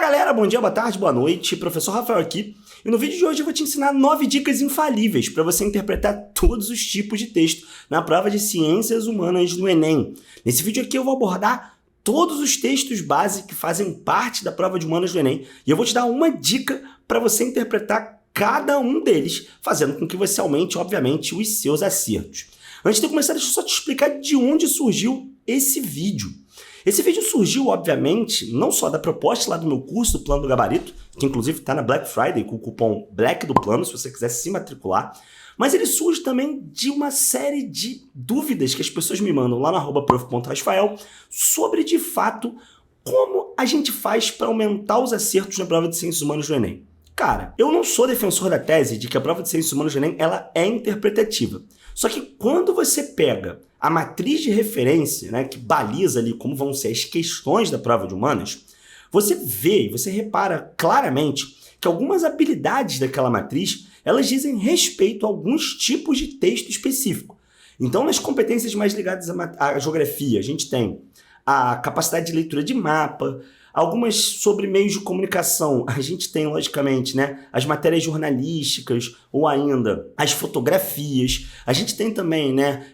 galera, bom dia, boa tarde, boa noite, professor Rafael aqui, e no vídeo de hoje eu vou te ensinar 9 dicas infalíveis para você interpretar todos os tipos de texto na prova de Ciências Humanas no Enem. Nesse vídeo aqui eu vou abordar todos os textos base que fazem parte da prova de Humanas do Enem, e eu vou te dar uma dica para você interpretar cada um deles, fazendo com que você aumente, obviamente, os seus acertos. Antes de começar, deixa eu só te explicar de onde surgiu esse vídeo. Esse vídeo surgiu, obviamente, não só da proposta lá do meu curso do Plano do Gabarito, que inclusive está na Black Friday com o cupom BLACK do Plano, se você quiser se matricular, mas ele surge também de uma série de dúvidas que as pessoas me mandam lá no @prof.rasfael sobre, de fato, como a gente faz para aumentar os acertos na prova de Ciências Humanas do Enem. Cara, eu não sou defensor da tese de que a prova de Ciências Humanas do Enem ela é interpretativa. Só que quando você pega a matriz de referência, né, que baliza ali como vão ser as questões da prova de humanas, você vê e você repara claramente que algumas habilidades daquela matriz, elas dizem respeito a alguns tipos de texto específico. Então, nas competências mais ligadas à geografia, a gente tem a capacidade de leitura de mapa, algumas sobre meios de comunicação, a gente tem, logicamente, né, as matérias jornalísticas ou ainda as fotografias. A gente tem também, né,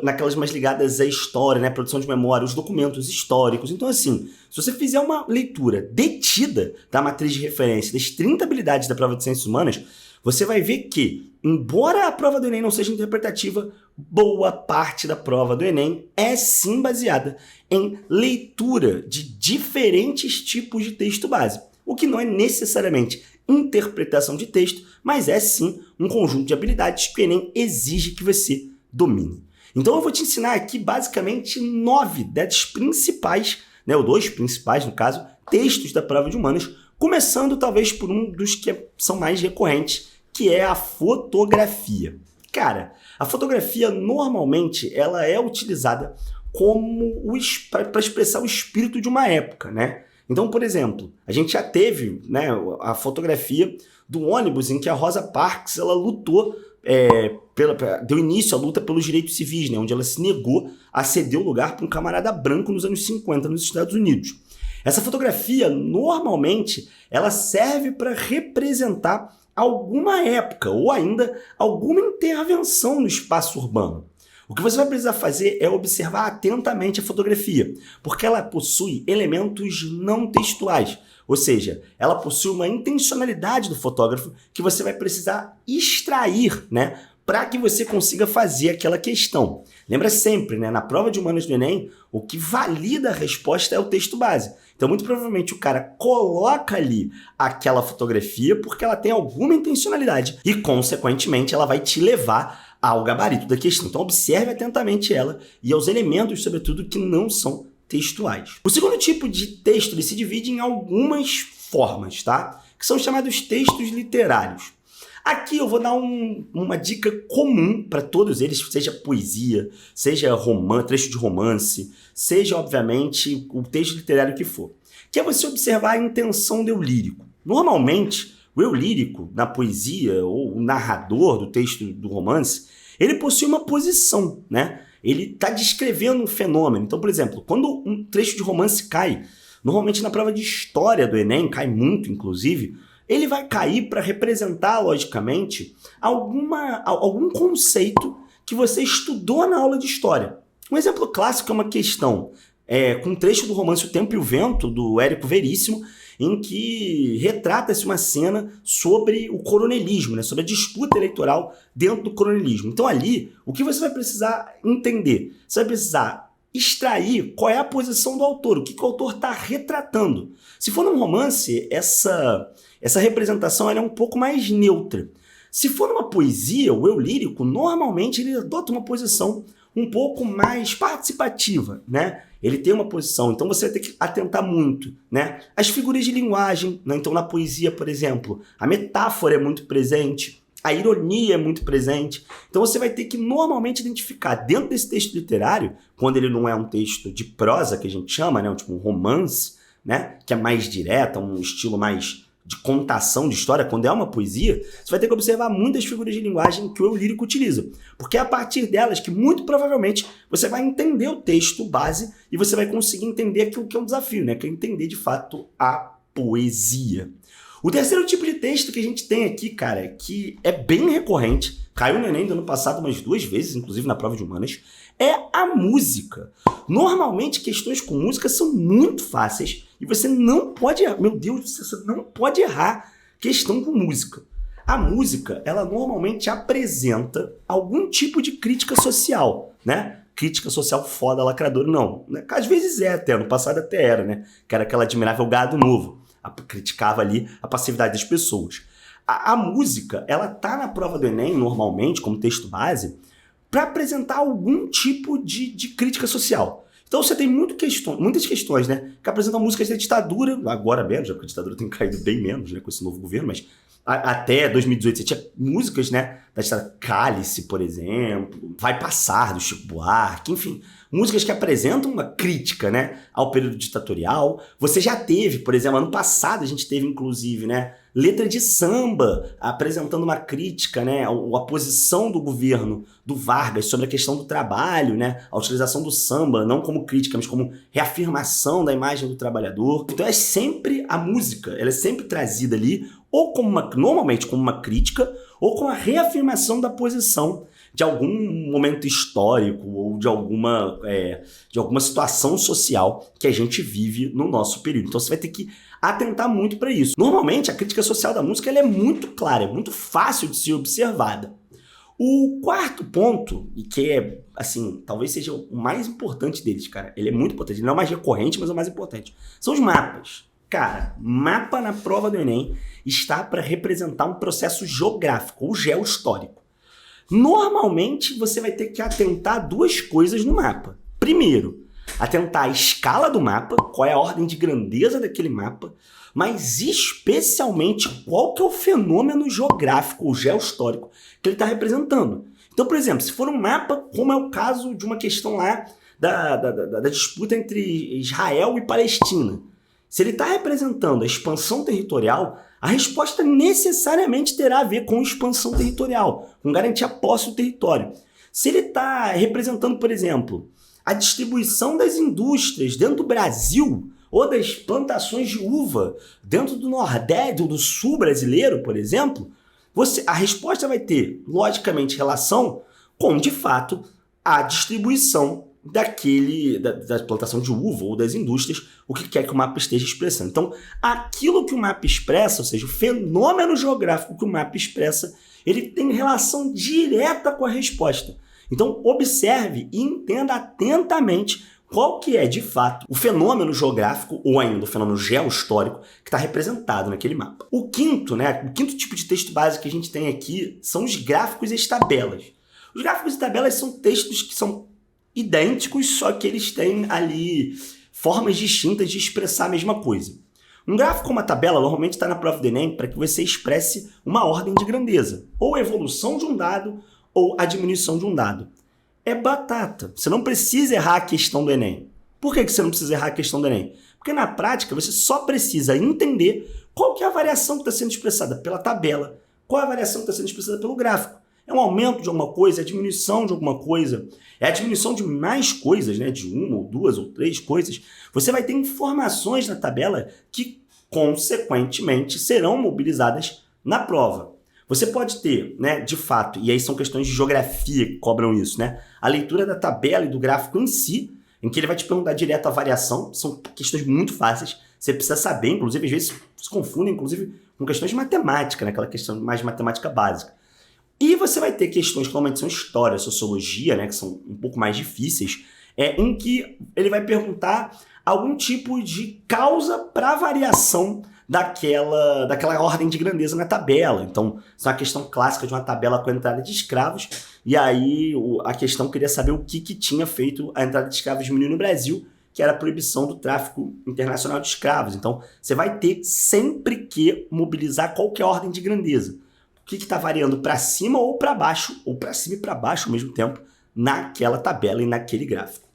naquelas mais ligadas à história, né, produção de memória, os documentos históricos. Então, assim, se você fizer uma leitura detida da matriz de referência das 30 habilidades da prova de Ciências Humanas, você vai ver que, embora a prova do Enem não seja interpretativa, boa parte da prova do Enem é sim baseada em leitura de diferentes tipos de texto base, o que não é necessariamente interpretação de texto, mas é sim um conjunto de habilidades que o Enem exige que você domine. Então eu vou te ensinar aqui basicamente 9 desses principais, né, ou 2 principais no caso, textos da prova de humanas, começando talvez por um dos que são mais recorrentes, que é a fotografia. Cara, a fotografia normalmente ela é utilizada como para expressar o espírito de uma época, né? Então, por exemplo, a gente já teve, né, a fotografia do ônibus em que a Rosa Parks ela lutou, deu início à luta pelos direitos civis, né, onde ela se negou a ceder o lugar para um camarada branco nos anos 50 nos Estados Unidos. Essa fotografia, normalmente, ela serve para representar alguma época ou ainda alguma intervenção no espaço urbano. O que você vai precisar fazer é observar atentamente a fotografia, porque ela possui elementos não textuais, ou seja, ela possui uma intencionalidade do fotógrafo que você vai precisar extrair, né, para que você consiga fazer aquela questão. Lembra sempre, né, na prova de humanas do Enem, o que valida a resposta é o texto base. Então, muito provavelmente, o cara coloca ali aquela fotografia porque ela tem alguma intencionalidade e, consequentemente, ela vai te levar ao gabarito da questão. Então, observe atentamente ela e aos elementos, sobretudo, que não são textuais. O segundo tipo de texto ele se divide em algumas formas, tá? Que são chamados textos literários. Aqui eu vou dar uma dica comum para todos eles, seja poesia, seja trecho de romance, seja, obviamente, o texto literário que for, que é você observar a intenção do eu lírico. Normalmente, o eu lírico, na poesia, ou o narrador do texto do romance, ele possui uma posição, né? Ele está descrevendo um fenômeno. Então, por exemplo, quando um trecho de romance cai, normalmente na prova de história do Enem, cai muito, inclusive, ele vai cair para representar, logicamente, algum conceito que você estudou na aula de história. Um exemplo clássico é uma questão com um trecho do romance O Tempo e o Vento, do Érico Veríssimo, em que retrata-se uma cena sobre o coronelismo, né, sobre a disputa eleitoral dentro do coronelismo. Então ali, o que você vai precisar entender? Você vai precisar extrair qual é a posição do autor, o que o autor está retratando. Se for num romance, essa representação ela é um pouco mais neutra. Se for numa poesia, o eu lírico, normalmente ele adota uma posição um pouco mais participativa, né? Ele tem uma posição, então você vai ter que atentar muito, né? As figuras de linguagem, né? Então na poesia, por exemplo, a metáfora é muito presente, a ironia é muito presente. Então você vai ter que normalmente identificar dentro desse texto literário, quando ele não é um texto de prosa, que a gente chama, né? Tipo um romance, né? Que é mais direto, um estilo mais de contação de história, quando é uma poesia, você vai ter que observar muitas figuras de linguagem que o eu lírico utiliza. Porque é a partir delas que, muito provavelmente, você vai entender o texto base e você vai conseguir entender aquilo que é um desafio, né? Que é entender, de fato, a poesia. O terceiro tipo de texto que a gente tem aqui, cara, que é bem recorrente, caiu no Enem do ano passado umas 2 vezes, inclusive na prova de humanas, é a música. Normalmente, questões com música são muito fáceis e você não pode errar. Meu Deus, você não pode errar questão com música. A música, ela normalmente apresenta algum tipo de crítica social, né? Crítica social foda, lacradora, não. Às vezes é até, no passado até era, né? Que era aquela admirável gado novo. Criticava ali a passividade das pessoas. A música, ela tá na prova do Enem, normalmente, como texto base, para apresentar algum tipo de crítica social. Então você tem muitas questões, né? Que apresentam músicas da ditadura, agora menos, já que a ditadura tem caído bem menos, né, com esse novo governo, mas até 2018 você tinha músicas, né, da ditadura, Cálice, por exemplo, Vai Passar, do Chico Buarque, enfim, músicas que apresentam uma crítica, né, ao período ditatorial. Você já teve, por exemplo, ano passado a gente teve, inclusive, né, letra de samba apresentando uma crítica, né, a posição do governo do Vargas sobre a questão do trabalho, né, a utilização do samba, não como crítica, mas como reafirmação da imagem do trabalhador. Então é sempre a música, ela é sempre trazida ali, ou normalmente como uma crítica, ou com a reafirmação da posição de algum momento histórico ou de alguma situação social que a gente vive no nosso período. Então você vai ter que atentar muito para isso. Normalmente, a crítica social da música ela é muito clara, é muito fácil de ser observada. O quarto ponto, e que é, assim, talvez seja o mais importante deles, cara, ele é muito importante, ele não é o mais recorrente, mas é o mais importante, são os mapas. Cara, mapa na prova do Enem está para representar um processo geográfico ou geohistórico. Normalmente, você vai ter que atentar a 2 coisas no mapa. Primeiro, atentar a escala do mapa, qual é a ordem de grandeza daquele mapa, mas especialmente qual que é o fenômeno geográfico ou geohistórico que ele está representando. Então, por exemplo, se for um mapa, como é o caso de uma questão lá da disputa entre Israel e Palestina, se ele está representando a expansão territorial, a resposta necessariamente terá a ver com expansão territorial, com garantir a posse do território. Se ele está representando, por exemplo, a distribuição das indústrias dentro do Brasil ou das plantações de uva dentro do Nordeste, do Sul brasileiro, por exemplo, a resposta vai ter, logicamente, relação com, de fato, a distribuição da plantação de uva ou das indústrias, o que quer que o mapa esteja expressando. Então, aquilo que o mapa expressa, ou seja, o fenômeno geográfico que o mapa expressa, ele tem relação direta com a resposta. Então, observe e entenda atentamente qual que é, de fato, o fenômeno geográfico ou ainda o fenômeno geohistórico que está representado naquele mapa. O quinto tipo de texto básico que a gente tem aqui são os gráficos e as tabelas. Os gráficos e tabelas são textos que são idênticos, só que eles têm ali formas distintas de expressar a mesma coisa. Um gráfico ou uma tabela normalmente está na prova do Enem para que você expresse uma ordem de grandeza, ou a evolução de um dado, ou a diminuição de um dado. É batata. Você não precisa errar a questão do Enem. Por que você não precisa errar a questão do Enem? Porque na prática você só precisa entender qual que é a variação que está sendo expressada pela tabela, qual é a variação que está sendo expressada pelo gráfico. É um aumento de alguma coisa, é a diminuição de alguma coisa, é a diminuição de mais coisas, né? De 1 ou 2 ou 3 coisas. Você vai ter informações na tabela que, consequentemente, serão mobilizadas na prova. Você pode ter, né, de fato, e aí são questões de geografia que cobram isso, né? A leitura da tabela e do gráfico em si, em que ele vai te perguntar direto a variação, são questões muito fáceis, você precisa saber, inclusive, às vezes se confundem, inclusive, com questões de matemática, né? Aquela questão mais de matemática básica. E você vai ter questões que normalmente são história, sociologia, né, que são um pouco mais difíceis, em que ele vai perguntar algum tipo de causa para a variação daquela ordem de grandeza na tabela. Então, isso é uma questão clássica de uma tabela com a entrada de escravos, e aí a questão queria saber o que tinha feito a entrada de escravos diminuir no Brasil, que era a proibição do tráfico internacional de escravos. Então, você vai ter sempre que mobilizar qualquer ordem de grandeza. O que está variando para cima ou para baixo, ou para cima e para baixo ao mesmo tempo, naquela tabela e naquele gráfico.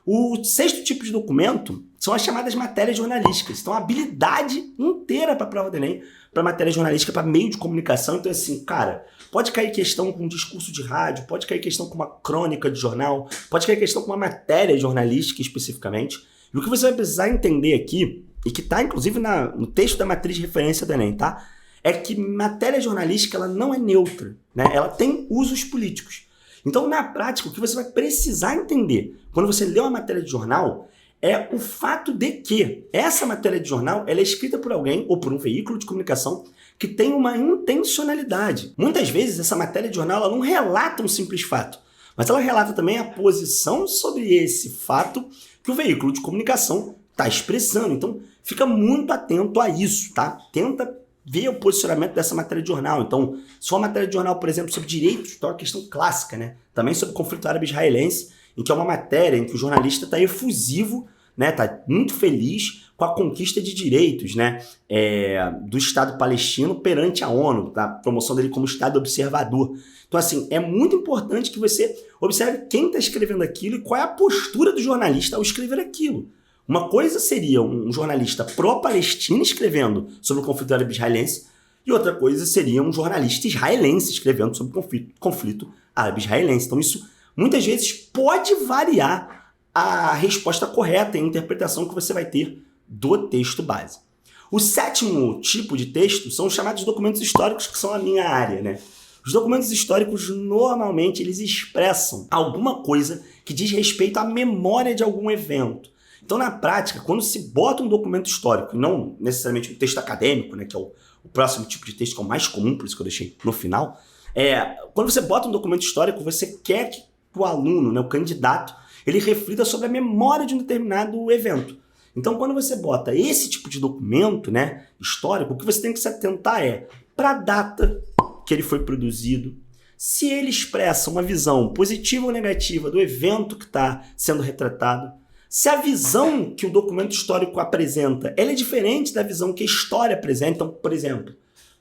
O sexto tipo de documento são as chamadas matérias jornalísticas. Então, a habilidade inteira para a prova do Enem, para matéria jornalística, para meio de comunicação. Então, assim, cara, pode cair questão com um discurso de rádio, pode cair questão com uma crônica de jornal, pode cair questão com uma matéria jornalística especificamente. E o que você vai precisar entender aqui, e que está inclusive no texto da matriz de referência do Enem, tá? É que matéria jornalística ela não é neutra, né? Ela tem usos políticos. Então, na prática, o que você vai precisar entender quando você lê uma matéria de jornal é o fato de que essa matéria de jornal ela é escrita por alguém ou por um veículo de comunicação que tem uma intencionalidade. Muitas vezes, essa matéria de jornal ela não relata um simples fato, mas ela relata também a posição sobre esse fato que o veículo de comunicação está expressando. Então, fica muito atento a isso, tá? Tenta ver o posicionamento dessa matéria de jornal. Então, se for uma matéria de jornal, por exemplo, sobre direitos, então é uma questão clássica, né? Também sobre o conflito árabe-israelense, em que é uma matéria em que o jornalista está efusivo, né? Está muito feliz com a conquista de direitos, né? Do Estado palestino perante a ONU, a promoção dele como Estado observador. Então, assim, é muito importante que você observe quem está escrevendo aquilo e qual é a postura do jornalista ao escrever aquilo. Uma coisa seria um jornalista pró-Palestina escrevendo sobre o conflito árabe-israelense e outra coisa seria um jornalista israelense escrevendo sobre o conflito árabe-israelense. Então isso muitas vezes pode variar a resposta correta e a interpretação que você vai ter do texto base. O sétimo tipo de texto são os chamados documentos históricos, que são a minha área, né? Os documentos históricos, normalmente, eles expressam alguma coisa que diz respeito à memória de algum evento. Então, na prática, quando se bota um documento histórico, e não necessariamente um texto acadêmico, né, que é o próximo tipo de texto que é o mais comum, por isso que eu deixei no final, quando você bota um documento histórico, você quer que o aluno, né, o candidato, ele reflita sobre a memória de um determinado evento. Então, quando você bota esse tipo de documento, né, histórico, o que você tem que se atentar é para a data que ele foi produzido, se ele expressa uma visão positiva ou negativa do evento que está sendo retratado, se a visão que o documento histórico apresenta ela é diferente da visão que a história apresenta. Então, por exemplo,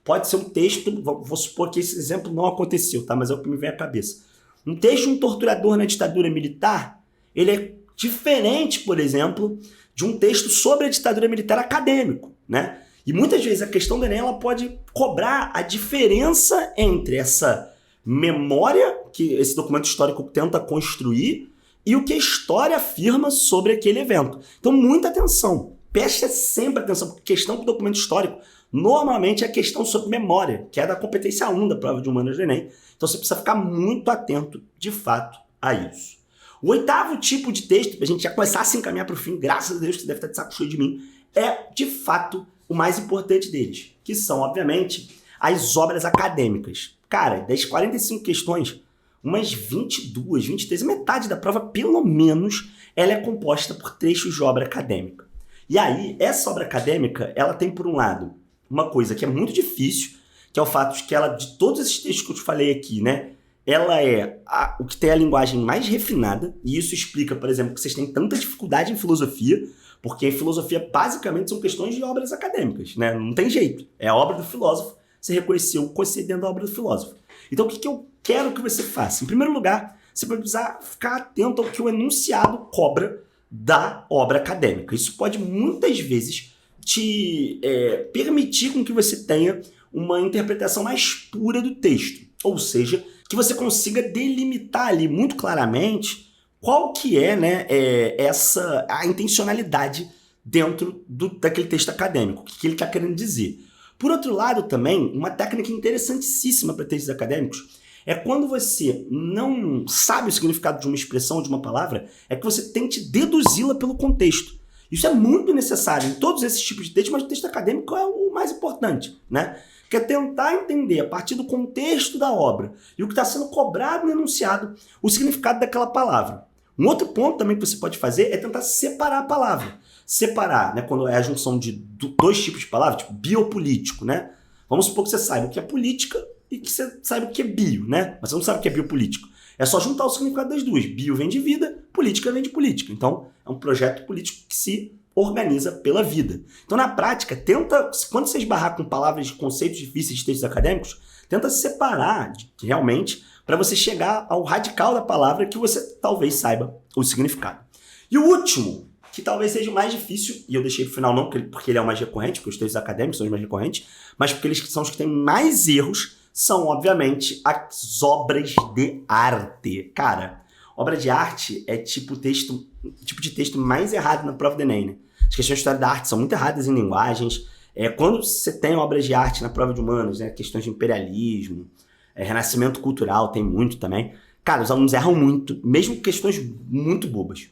pode ser um texto, vou supor que esse exemplo não aconteceu, tá? Mas é o que me vem à cabeça. Um texto de um torturador na ditadura militar, ele é diferente, por exemplo, de um texto sobre a ditadura militar acadêmico, né? E muitas vezes a questão do Enem ela pode cobrar a diferença entre essa memória que esse documento histórico tenta construir e o que a história afirma sobre aquele evento. Então, muita atenção. Preste sempre atenção, porque a questão do documento histórico normalmente é a questão sobre memória, que é da competência 1 da prova de humanas do Enem. Então, você precisa ficar muito atento, de fato, a isso. O oitavo tipo de texto, para a gente já começar a se encaminhar para o fim, graças a Deus, que você deve estar de saco cheio de mim, é, de fato, o mais importante deles, que são, obviamente, as obras acadêmicas. Cara, das 45 questões, umas 22, 23, metade da prova, pelo menos, ela é composta por trechos de obra acadêmica. E aí, essa obra acadêmica, ela tem, por um lado, uma coisa que é muito difícil, que é o fato de que ela, de todos esses textos que eu te falei aqui, né, ela é o que tem a linguagem mais refinada, e isso explica, por exemplo, que vocês têm tanta dificuldade em filosofia, porque em filosofia, basicamente, são questões de obras acadêmicas, né? Não tem jeito. É a obra do filósofo, você reconheceu o conceito dentro da obra do filósofo. Então, o que eu quero que você faça? Em primeiro lugar, você vai precisar ficar atento ao que o enunciado cobra da obra acadêmica. Isso pode, muitas vezes, te permitir com que você tenha uma interpretação mais pura do texto. Ou seja, que você consiga delimitar ali muito claramente qual que é, né, a intencionalidade dentro daquele texto acadêmico, o que ele está querendo dizer. Por outro lado, também, uma técnica interessantíssima para textos acadêmicos é quando você não sabe o significado de uma expressão, de uma palavra, é que você tente deduzi-la pelo contexto. Isso é muito necessário em todos esses tipos de textos, mas o texto acadêmico é o mais importante, né? Que é tentar entender, a partir do contexto da obra e o que está sendo cobrado no enunciado, o significado daquela palavra. Um outro ponto também que você pode fazer é tentar separar a palavra. Separar, né, quando é a junção de dois tipos de palavras, tipo biopolítico, né? Vamos supor que você saiba o que é política e que você saiba o que é bio, né? Mas você não sabe o que é biopolítico. É só juntar o significado das duas. Bio vem de vida, política vem de política. Então, é um projeto político que se organiza pela vida. Então, na prática, tenta, quando você esbarrar com palavras de conceitos difíceis de textos acadêmicos, tenta separar realmente para você chegar ao radical da palavra que você talvez saiba o significado. E o último, que talvez seja o mais difícil, e eu deixei para o final não porque ele é o mais recorrente, porque os textos acadêmicos são os mais recorrentes, mas porque eles são os que têm mais erros, são, obviamente, as obras de arte. Cara, obra de arte é tipo de texto mais errado na prova do Enem, né? As questões de história da arte são muito erradas em linguagens. Quando você tem obras de arte na prova de humanas, né, questões de imperialismo, renascimento cultural, tem muito também. Cara, os alunos erram muito, mesmo questões muito bobas.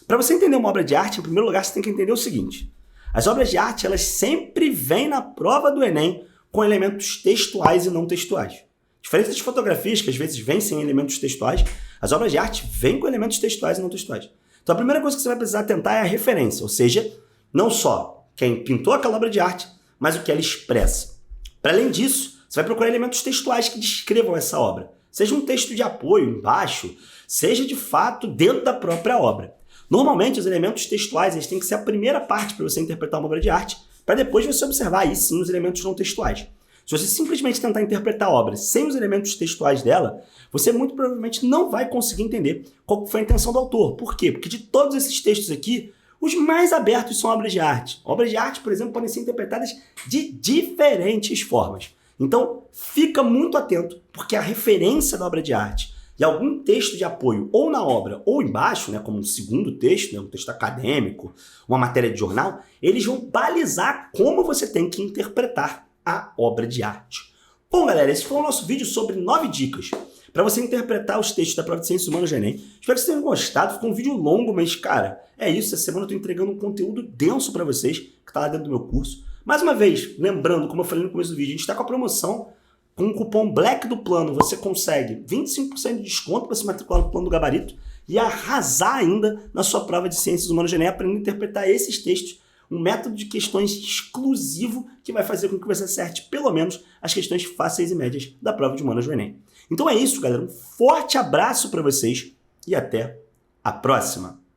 Para você entender uma obra de arte, em primeiro lugar, você tem que entender o seguinte. As obras de arte, elas sempre vêm na prova do Enem com elementos textuais e não textuais. Diferente das fotografias, que às vezes vêm sem elementos textuais, as obras de arte vêm com elementos textuais e não textuais. Então a primeira coisa que você vai precisar atentar é a referência, ou seja, não só quem pintou aquela obra de arte, mas o que ela expressa. Para além disso, você vai procurar elementos textuais que descrevam essa obra. Seja um texto de apoio embaixo, seja de fato dentro da própria obra. Normalmente os elementos textuais eles têm que ser a primeira parte para você interpretar uma obra de arte, para depois você observar aí sim os elementos não textuais. Se você simplesmente tentar interpretar a obra sem os elementos textuais dela, você muito provavelmente não vai conseguir entender qual foi a intenção do autor. Por quê? Porque de todos esses textos aqui, os mais abertos são obras de arte. Obras de arte, por exemplo, podem ser interpretadas de diferentes formas. Então, fica muito atento, porque a referência da obra de arte e algum texto de apoio ou na obra ou embaixo, né, como um segundo texto, né, um texto acadêmico, uma matéria de jornal, eles vão balizar como você tem que interpretar a obra de arte. Bom, galera, esse foi o nosso vídeo sobre 9 dicas para você interpretar os textos da prova de Ciências Humanas do Enem. Espero que vocês tenham gostado. Ficou um vídeo longo, mas, cara, é isso. Essa semana eu estou entregando um conteúdo denso para vocês, que está lá dentro do meu curso. Mais uma vez, lembrando, como eu falei no começo do vídeo, a gente está com a promoção com o cupom BLACK do plano. Você consegue 25% de desconto para se matricular no plano do gabarito e arrasar ainda na sua prova de Ciências Humanas do Enem, aprendendo a interpretar esses textos. Um método de questões exclusivo que vai fazer com que você acerte pelo menos as questões fáceis e médias da prova de humanas do Enem. Então é isso, galera. Um forte abraço para vocês e até a próxima!